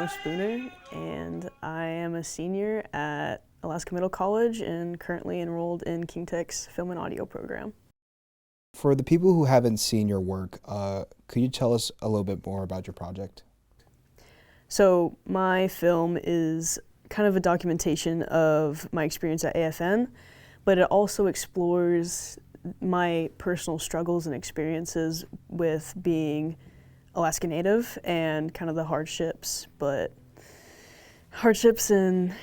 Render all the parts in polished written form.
Noah Spooner, and I am a senior at Alaska Middle College and currently enrolled in King Tech's film and audio program. For the people who haven't seen your work, could you tell us a little bit more about your project? So my film is kind of a documentation of my experience at AFN, but it also explores my personal struggles and experiences with being Alaska Native and kind of the hardships and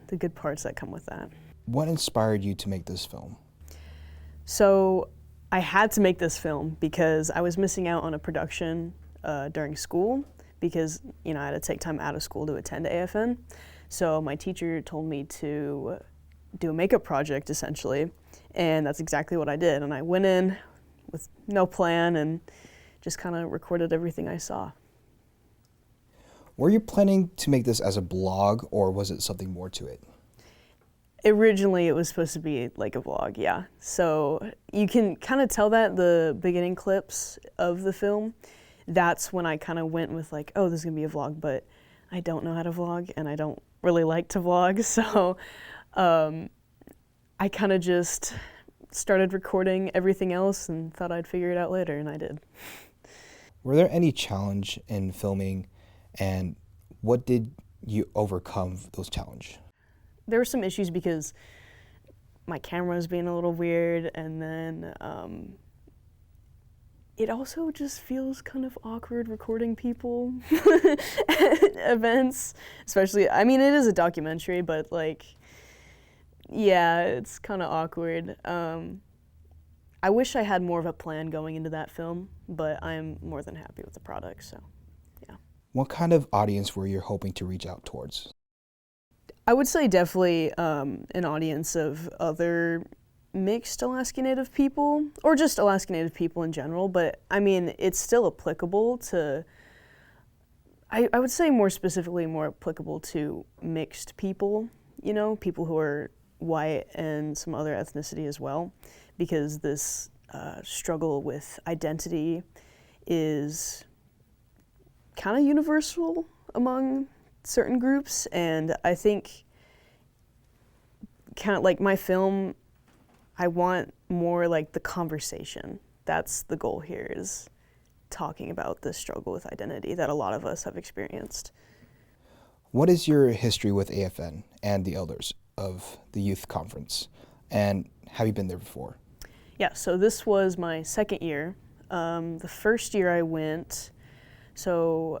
the good parts that come with that. What inspired you to make this film? So I had to make this film because I was missing out on a production during school because, I had to take time out of school to attend AFN. So my teacher told me to do a makeup project, essentially, and that's exactly what I did. And I went in with no plan and just kind of recorded everything I saw. Were you planning to make this as a blog, or was it something more to it? Originally, it was supposed to be like a vlog, yeah. So you can kind of tell that the beginning clips of the film, that's when I kind of went with like, oh, this is gonna be a vlog, but I don't know how to vlog and I don't really like to vlog. So I kind of just started recording everything else and thought I'd figure it out later, and I did. Were there any challenge in filming, and what did you overcome those challenges? There were some issues because my camera was being a little weird, and then it also just feels kind of awkward recording people at events, especially, it is a documentary, but yeah, it's kind of awkward. I wish I had more of a plan going into that film, but I'm more than happy with the product, so yeah. What kind of audience were you hoping to reach out towards? I would say definitely an audience of other mixed Alaska Native people, or just Alaska Native people in general, but it's still applicable to, I would say more specifically more applicable to mixed people, people who are white and some other ethnicity as well, because this struggle with identity is kind of universal among certain groups, and I think kind of like my film, I want more like the conversation. That's the goal here, is talking about this struggle with identity that a lot of us have experienced. What is your history with AFN and the elders of the youth conference, and have you been there before? Yeah, so this was my second year. The first year I went, so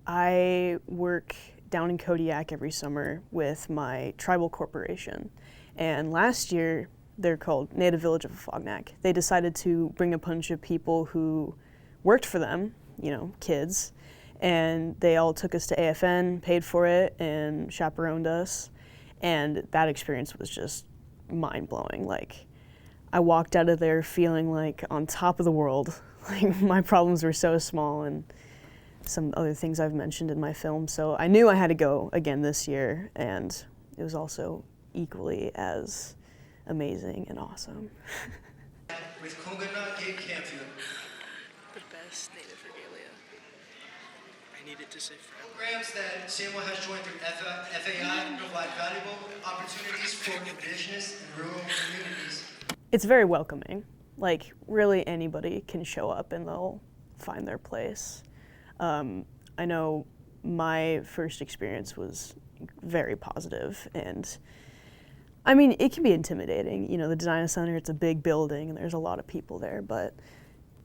I work down in Kodiak every summer with my tribal corporation. And last year, they're called Native Village of Afognak. They decided to bring a bunch of people who worked for them, kids, and they all took us to AFN, paid for it, and chaperoned us. And that experience was just mind-blowing. I walked out of there feeling like on top of the world. My problems were so small, and some other things I've mentioned in my film. So I knew I had to go again this year, and it was also equally as amazing and awesome. With Kongana Gate Campfield. The best Native regalia. I needed to say programs that Samuel has joined through FAI provide valuable opportunities for indigenous and rural communities. It's very welcoming. Really anybody can show up and they'll find their place. I know my first experience was very positive, and it can be intimidating. The Design Center, it's a big building and there's a lot of people there, but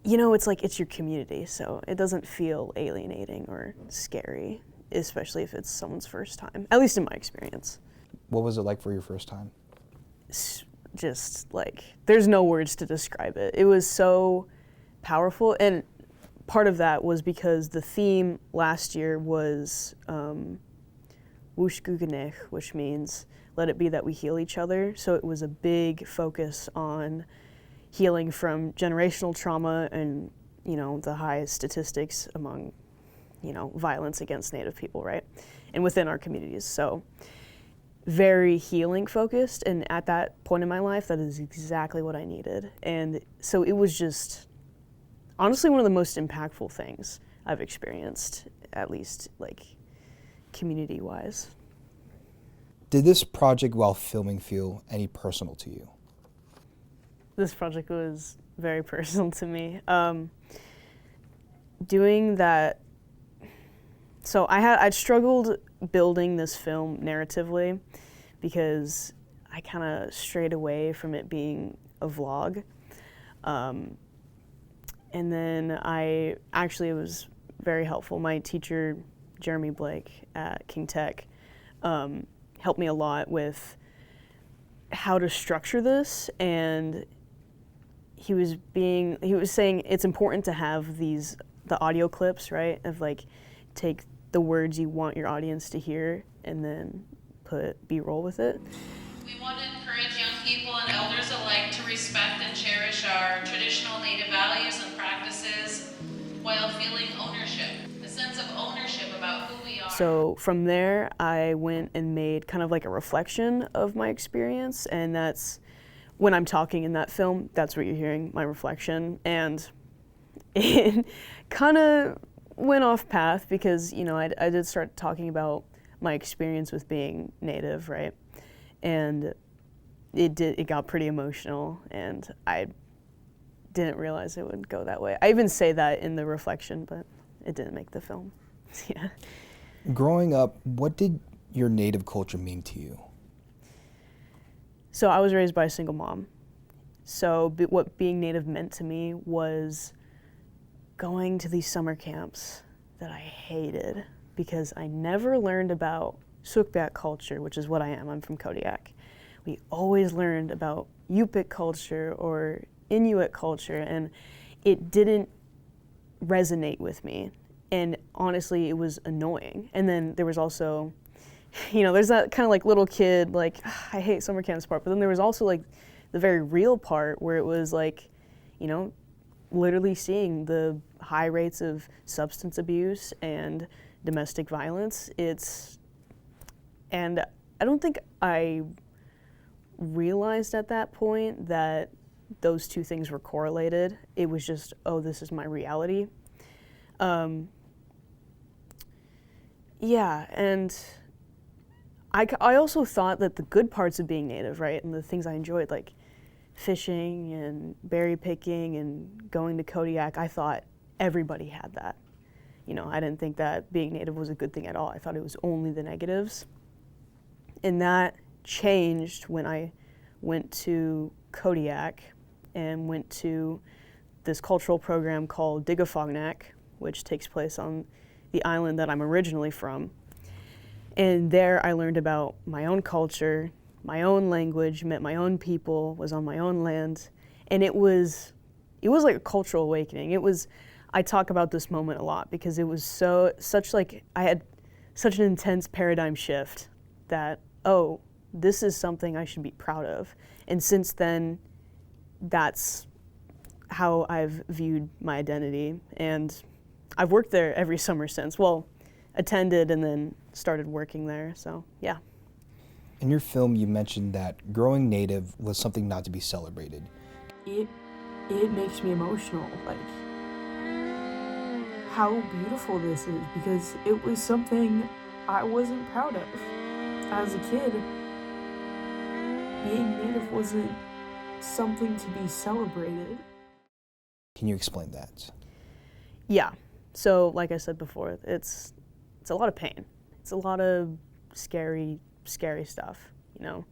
it's your community, so it doesn't feel alienating or scary, especially if it's someone's first time, at least in my experience. What was it like for your first time? Just there's no words to describe it. It was so powerful, and part of that was because the theme last year was Wushguganech, which means let it be that we heal each other. So it was a big focus on healing from generational trauma and, the highest statistics among, violence against Native people, right? And within our communities. So very healing focused, and at that point in my life, that is exactly what I needed. And so it was just honestly one of the most impactful things I've experienced, at least community-wise. Did this project while filming feel any personal to you? This project was very personal to me. Doing that, so I'd struggled building this film narratively because I kind of strayed away from it being a vlog. And then it was very helpful. My teacher, Jeremy Blake at King Tech, helped me a lot with how to structure this, and he was saying it's important to have the audio clips, right? Of like, take the words you want your audience to hear and then put B-roll with it. We want to encourage young people and elders alike to respect and cherish our traditional Native values and practices while feeling ownership, a sense of ownership about who we are. So from there, I went and made kind of like a reflection of my experience, and that's when I'm talking in that film, that's what you're hearing, my reflection. And it kind of went off path because, you know, I did start talking about my experience with being Native, right? And it got pretty emotional, and I didn't realize it would go that way. I even say that in the reflection, but it didn't make the film. Yeah. Growing up, what did your Native culture mean to you? So I was raised by a single mom. So what being Native meant to me was going to these summer camps that I hated because I never learned about Sukbyak culture, which is what I am. I'm from Kodiak. We always learned about Yupik culture or Inuit culture, and it didn't resonate with me. And honestly, it was annoying. And then there was also, you know, there's that kind of like little kid, like, I hate summer camps part, but then there was also like the very real part where it was like, you know, literally seeing the high rates of substance abuse and domestic violence. And I don't think I realized at that point that those two things were correlated. It was just, oh, this is my reality. Yeah, and I also thought that the good parts of being Native, right, and the things I enjoyed, like fishing and berry picking and going to Kodiak, I thought everybody had that. You know, I didn't think that being Native was a good thing at all. I thought it was only the negatives. And that changed when I went to Kodiak and went to this cultural program called Digafognak, which takes place on the island that I'm originally from. And there I learned about my own culture, my own language, met my own people, was on my own land. And it was like a cultural awakening. I talk about this moment a lot because it was I had such an intense paradigm shift that, oh, this is something I should be proud of. And since then, that's how I've viewed my identity. And I've worked there every summer since. Well, attended and then started working there, so yeah. In your film, you mentioned that growing Native was something not to be celebrated. It makes me emotional, like how beautiful this is, because it was something I wasn't proud of. As a kid, being Native wasn't something to be celebrated. Can you explain that? Yeah, so like I said before, it's a lot of pain. It's a lot of scary stuff, you know?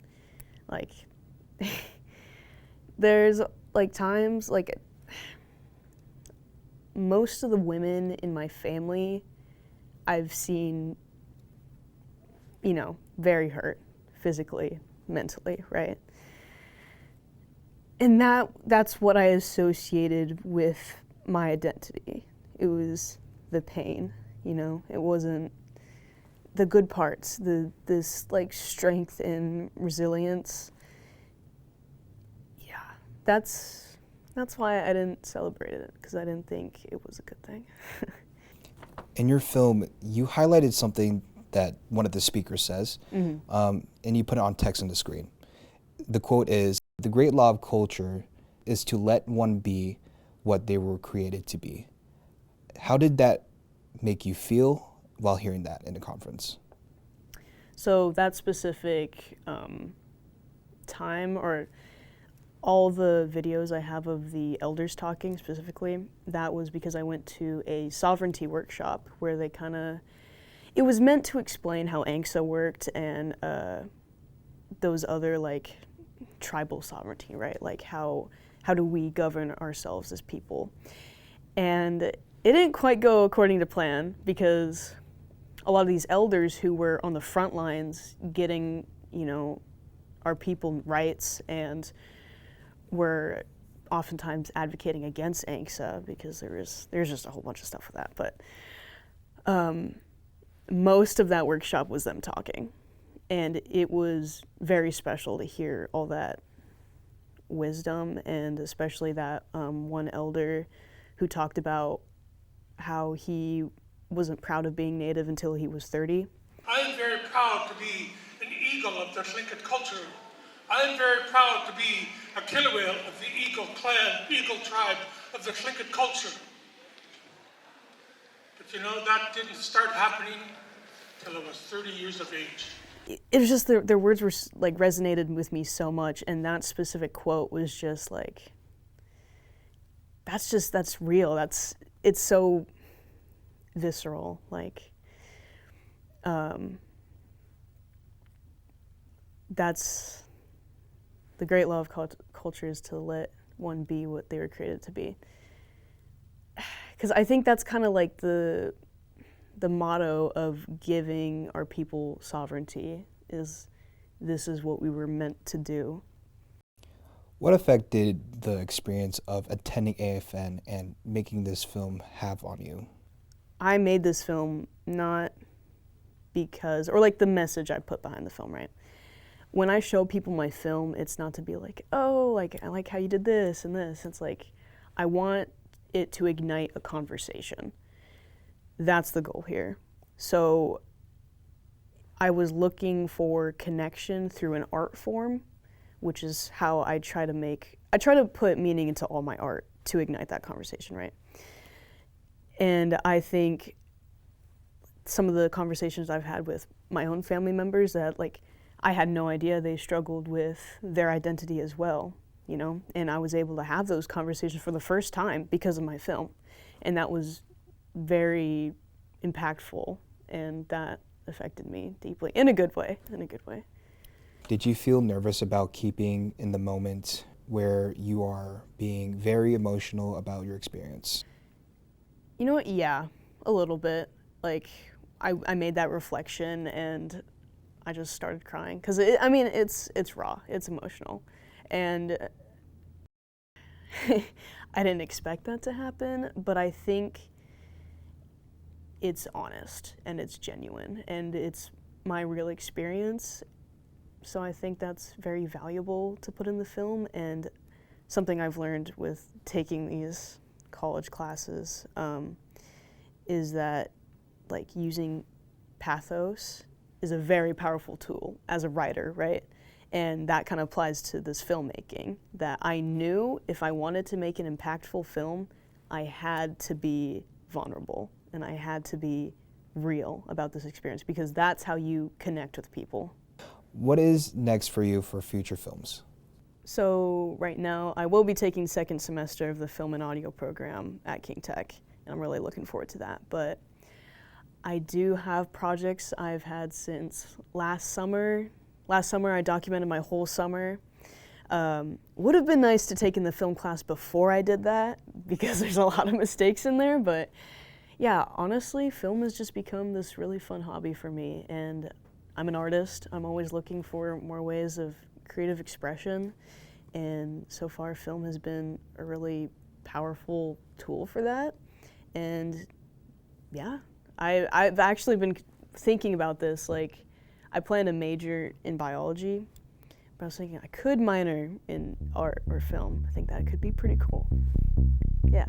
Like, there's like times, like most of the women in my family I've seen, you know, very hurt physically, mentally, right? And that's what I associated with my identity. It was the pain, you know? It wasn't the good parts, this like strength and resilience. Yeah, that's why I didn't celebrate it, because I didn't think it was a good thing. In your film, you highlighted something that one of the speakers says, and you put it on text on the screen. The quote is, "The great law of culture is to let one be what they were created to be." How did that make you feel while hearing that in the conference? So that specific time, or all the videos I have of the elders talking specifically, that was because I went to a sovereignty workshop where they it was meant to explain how ANCSA worked and those other like tribal sovereignty, right? Like how do we govern ourselves as people? And it didn't quite go according to plan, because a lot of these elders who were on the front lines getting, our people rights, and were oftentimes advocating against ANCSA, because there's just a whole bunch of stuff with that. But most of that workshop was them talking, and it was very special to hear all that wisdom, and especially that one elder who talked about how he wasn't proud of being Native until he was 30. I am very proud to be an eagle of the Tlingit culture. I am very proud to be a killiwhale of the Eagle clan, Eagle tribe of the Tlingit culture. But that didn't start happening till I was 30 years of age. It was just their words were like resonated with me so much, and that specific quote was just like, that's real. It's so visceral. Like, that's the great law of culture, is to let one be what they were created to be. Because I think that's kind of like the motto of giving our people sovereignty, is this is what we were meant to do. What effect did the experience of attending AFN and making this film have on you? I made this film not because, or like the message I put behind the film, right? When I show people my film, it's not to be like, oh, like I like how you did this and this. It's like, I want it to ignite a conversation. That's the goal here. So I was looking for connection through an art form, which is how I try to put meaning into all my art to ignite that conversation, right? And I think some of the conversations I've had with my own family members, that like I had no idea they struggled with their identity as well, and I was able to have those conversations for the first time because of my film. And that was very impactful, and that affected me deeply, in a good way. Did you feel nervous about keeping in the moment where you are being very emotional about your experience? You know what? Yeah, a little bit. Like, I made that reflection and I just started crying, because it's raw, it's emotional, and I didn't expect that to happen, but I think it's honest and it's genuine and it's my real experience. So I think that's very valuable to put in the film, and something I've learned with taking these college classes is that like using pathos is a very powerful tool as a writer, right? And that kind of applies to this filmmaking, that I knew if I wanted to make an impactful film, I had to be vulnerable and I had to be real about this experience, because that's how you connect with people. What is next for you for future films? So right now, I will be taking second semester of the film and audio program at King Tech, and I'm really looking forward to that. But I do have projects I've had since last summer. Last summer, I documented my whole summer. Would have been nice to take in the film class before I did that, because there's a lot of mistakes in there. But yeah, honestly, film has just become this really fun hobby for me, and I'm an artist. I'm always looking for more ways of creative expression, and so far film has been a really powerful tool for that. And yeah, I've actually been thinking about this. Like, I plan to major in biology, but I was thinking I could minor in art or film. I think that could be pretty cool. Yeah.